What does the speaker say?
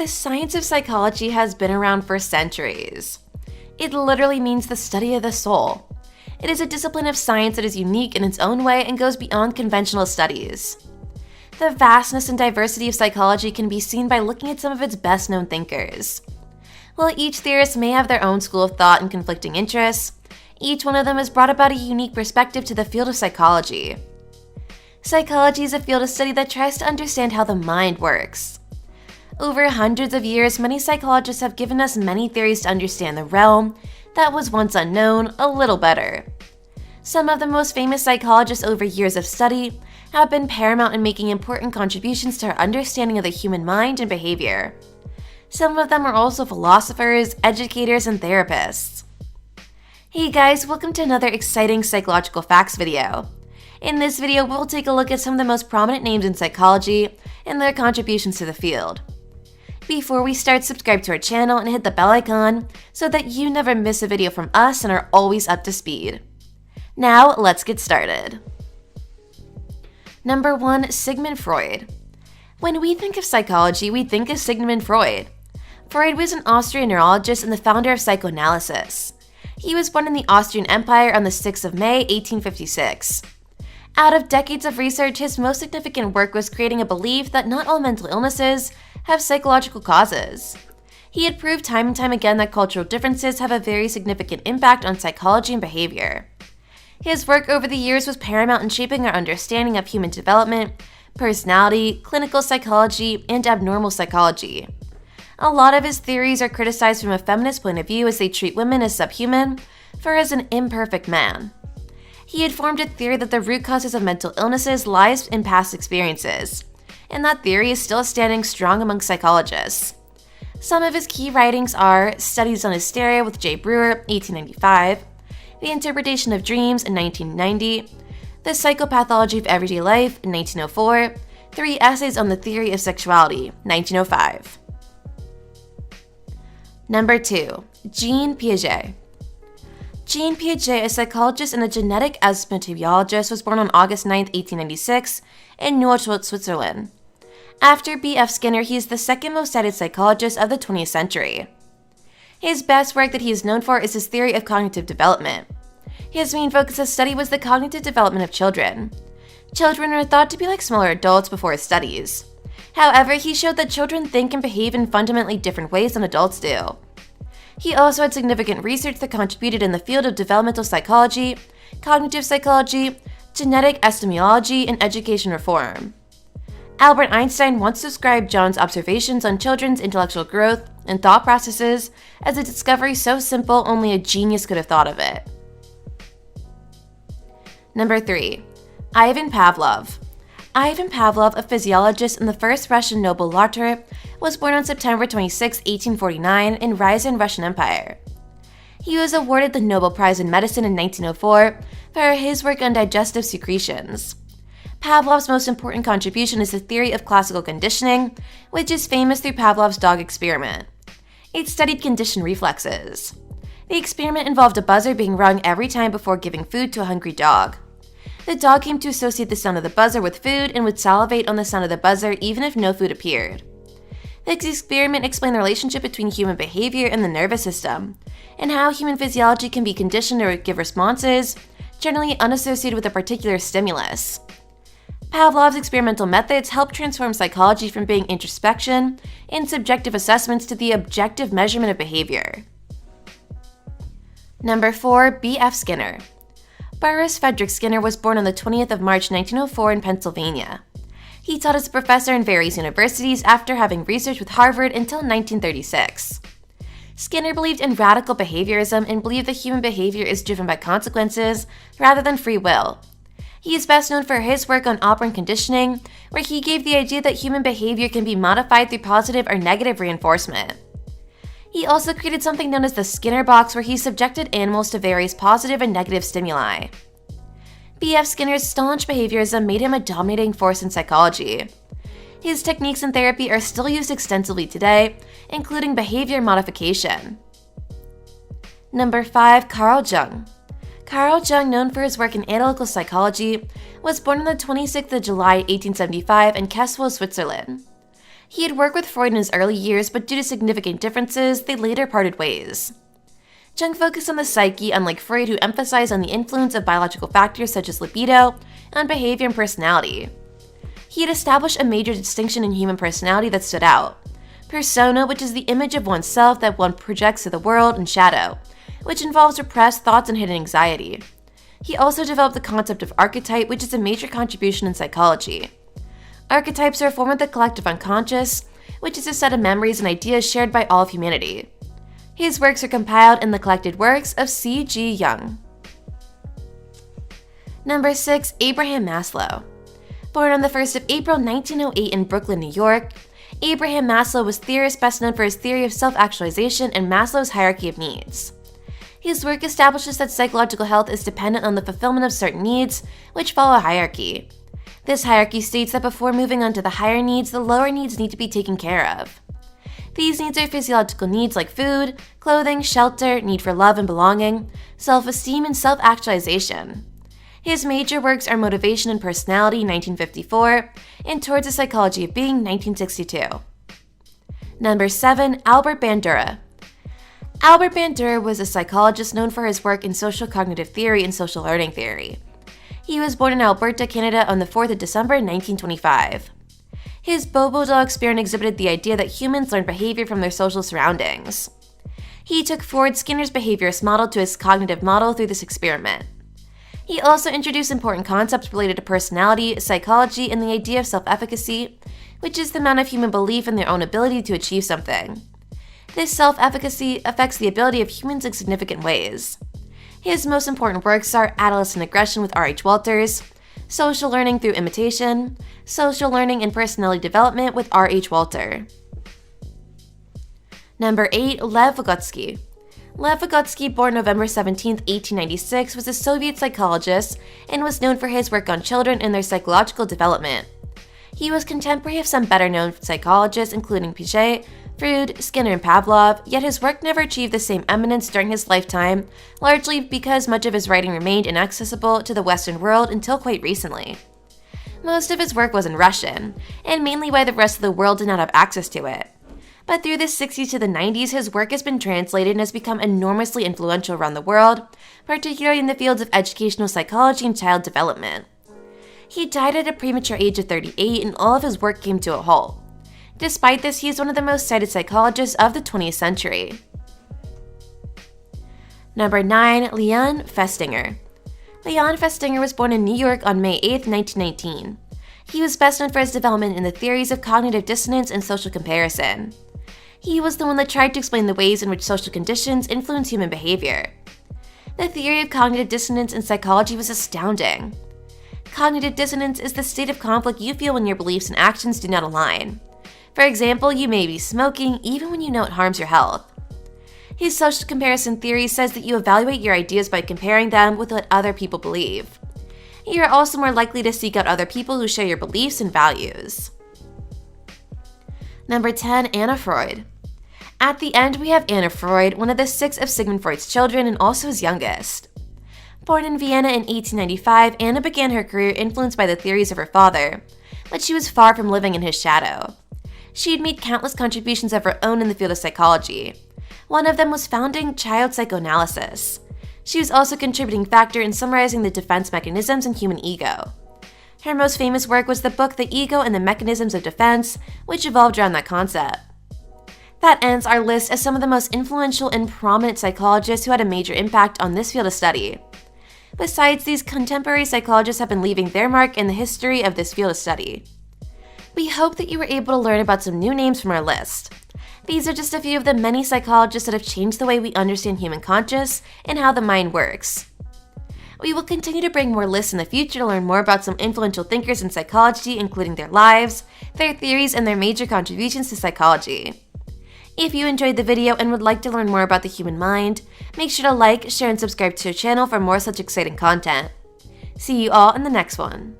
The science of psychology has been around for centuries. It literally means the study of the soul. It is a discipline of science that is unique in its own way and goes beyond conventional studies. The vastness and diversity of psychology can be seen by looking at some of its best-known thinkers. While each theorist may have their own school of thought and conflicting interests, each one of them has brought about a unique perspective to the field of psychology. Psychology is a field of study that tries to understand how the mind works. Over hundreds of years, many psychologists have given us many theories to understand the realm that was once unknown a little better. Some of the most famous psychologists over years of study have been paramount in making important contributions to our understanding of the human mind and behavior. Some of them are also philosophers, educators, and therapists. Hey guys, welcome to another exciting psychological facts video. In this video, we'll take a look at some of the most prominent names in psychology and their contributions to the field. Before we start, subscribe to our channel and hit the bell icon so that you never miss a video from us and are always up to speed. Now, let's get started. Number 1. Sigmund Freud. When we think of psychology, we think of Sigmund Freud. Freud was an Austrian neurologist and the founder of psychoanalysis. He was born in the Austrian Empire on the 6th of May, 1856. Out of decades of research, his most significant work was creating a belief that not all mental illnesses have psychological causes. He had proved time and time again that cultural differences have a very significant impact on psychology and behavior. His work over the years was paramount in shaping our understanding of human development, personality, clinical psychology, and abnormal psychology. A lot of his theories are criticized from a feminist point of view as they treat women as subhuman, for as an imperfect man. He had formed a theory that the root causes of mental illnesses lies in past experiences, and that theory is still standing strong among psychologists. Some of his key writings are Studies on Hysteria with J. Brewer, 1895, The Interpretation of Dreams in 1990, The Psychopathology of Everyday Life in 1904, 3 Essays on the Theory of Sexuality, 1905. Number 2. Jean Piaget. Jean Piaget, a psychologist and a genetic epidemiologist, was born on August 9, 1896, in Neuchâtel, Switzerland. After B.F. Skinner, he is the second most cited psychologist of the 20th century. His best work that he is known for is his theory of cognitive development. His main focus of study was the cognitive development of children. Children are thought to be like smaller adults before his studies. However, he showed that children think and behave in fundamentally different ways than adults do. He also had significant research that contributed in the field of developmental psychology, cognitive psychology, genetic epidemiology, and education reform. Albert Einstein once described John's observations on children's intellectual growth and thought processes as a discovery so simple only a genius could have thought of it. Number 3. Ivan Pavlov. Ivan Pavlov, a physiologist and the first Russian Nobel laureate, was born on September 26, 1849 in Ryazan, Russian Empire. He was awarded the Nobel Prize in Medicine in 1904 for his work on digestive secretions. Pavlov's most important contribution is the theory of classical conditioning, which is famous through Pavlov's dog experiment. It studied conditioned reflexes. The experiment involved a buzzer being rung every time before giving food to a hungry dog. The dog came to associate the sound of the buzzer with food and would salivate on the sound of the buzzer even if no food appeared. This experiment explained the relationship between human behavior and the nervous system, and how human physiology can be conditioned to give responses, generally unassociated with a particular stimulus. Pavlov's experimental methods helped transform psychology from being introspection and subjective assessments to the objective measurement of behavior. Number 4. B.F. Skinner. Boris Frederick Skinner was born on the 20th of March 1904 in Pennsylvania. He taught as a professor in various universities after having researched with Harvard until 1936. Skinner believed in radical behaviorism and believed that human behavior is driven by consequences rather than free will. He is best known for his work on operant conditioning, where he gave the idea that human behavior can be modified through positive or negative reinforcement. He also created something known as the Skinner box, where he subjected animals to various positive and negative stimuli. B.F. Skinner's staunch behaviorism made him a dominating force in psychology. His techniques in therapy are still used extensively today, including behavior modification. Number 5. Carl Jung. Carl Jung, known for his work in analytical psychology, was born on the 26th of July, 1875 in Kessel, Switzerland. He had worked with Freud in his early years, but due to significant differences, they later parted ways. Jung focused on the psyche, unlike Freud, who emphasized on the influence of biological factors such as libido and behavior and personality. He had established a major distinction in human personality that stood out. Persona, which is the image of oneself that one projects to the world, and shadow, which involves repressed thoughts and hidden anxiety. He also developed the concept of archetype, which is a major contribution in psychology. Archetypes are a form of the collective unconscious, which is a set of memories and ideas shared by all of humanity. His works are compiled in the collected works of C.G. Jung. Number 6. Abraham Maslow. Born on the 1st of April 1908 in Brooklyn, New York, Abraham Maslow was theorist best known for his theory of self-actualization and Maslow's hierarchy of needs. His work establishes that psychological health is dependent on the fulfillment of certain needs, which follow a hierarchy. This hierarchy states that before moving on to the higher needs, the lower needs need to be taken care of. These needs are physiological needs like food, clothing, shelter, need for love and belonging, self-esteem, and self-actualization. His major works are Motivation and Personality, 1954, and Towards the Psychology of Being, 1962. Number 7. Albert Bandura. Albert Bandura was a psychologist known for his work in social cognitive theory and social learning theory. He was born in Alberta, Canada on the 4th of December, 1925. His Bobo doll experiment exhibited the idea that humans learn behavior from their social surroundings. He took forward Skinner's behaviorist model to his cognitive model through this experiment. He also introduced important concepts related to personality, psychology, and the idea of self-efficacy, which is the amount of human belief in their own ability to achieve something. This self-efficacy affects the ability of humans in significant ways. His most important works are Adolescent Aggression with R.H. Walters, Social Learning Through Imitation, Social Learning and Personality Development with R.H. Walter. Number 8. Lev Vygotsky. Lev Vygotsky, born November 17, 1896, was a Soviet psychologist and was known for his work on children and their psychological development. He was contemporary of some better-known psychologists including Piaget, Freud, Skinner, and Pavlov, yet his work never achieved the same eminence during his lifetime, largely because much of his writing remained inaccessible to the Western world until quite recently. Most of his work was in Russian, and mainly why the rest of the world did not have access to it. But through the 60s to the 90s, his work has been translated and has become enormously influential around the world, particularly in the fields of educational psychology and child development. He died at a premature age of 38, and all of his work came to a halt. Despite this, he is one of the most cited psychologists of the 20th century. Number 9. Leon Festinger. Leon Festinger was born in New York on May 8, 1919. He was best known for his development in the theories of cognitive dissonance and social comparison. He was the one that tried to explain the ways in which social conditions influence human behavior. The theory of cognitive dissonance in psychology was astounding. Cognitive dissonance is the state of conflict you feel when your beliefs and actions do not align. For example, you may be smoking even when you know it harms your health. His social comparison theory says that you evaluate your ideas by comparing them with what other people believe. You are also more likely to seek out other people who share your beliefs and values. Number 10. Anna Freud. At the end, we have Anna Freud, one of the 6 of Sigmund Freud's children and also his youngest. Born in Vienna in 1895, Anna began her career influenced by the theories of her father, but she was far from living in his shadow. She had made countless contributions of her own in the field of psychology. One of them was founding child psychoanalysis. She was also a contributing factor in summarizing the defense mechanisms in human ego. Her most famous work was the book The Ego and the Mechanisms of Defense, which evolved around that concept. That ends our list as some of the most influential and prominent psychologists who had a major impact on this field of study. Besides, these contemporary psychologists have been leaving their mark in the history of this field of study. We hope that you were able to learn about some new names from our list. These are just a few of the many psychologists that have changed the way we understand human conscious and how the mind works. We will continue to bring more lists in the future to learn more about some influential thinkers in psychology, including their lives, their theories, and their major contributions to psychology. If you enjoyed the video and would like to learn more about the human mind, make sure to like, share, and subscribe to our channel for more such exciting content. See you all in the next one.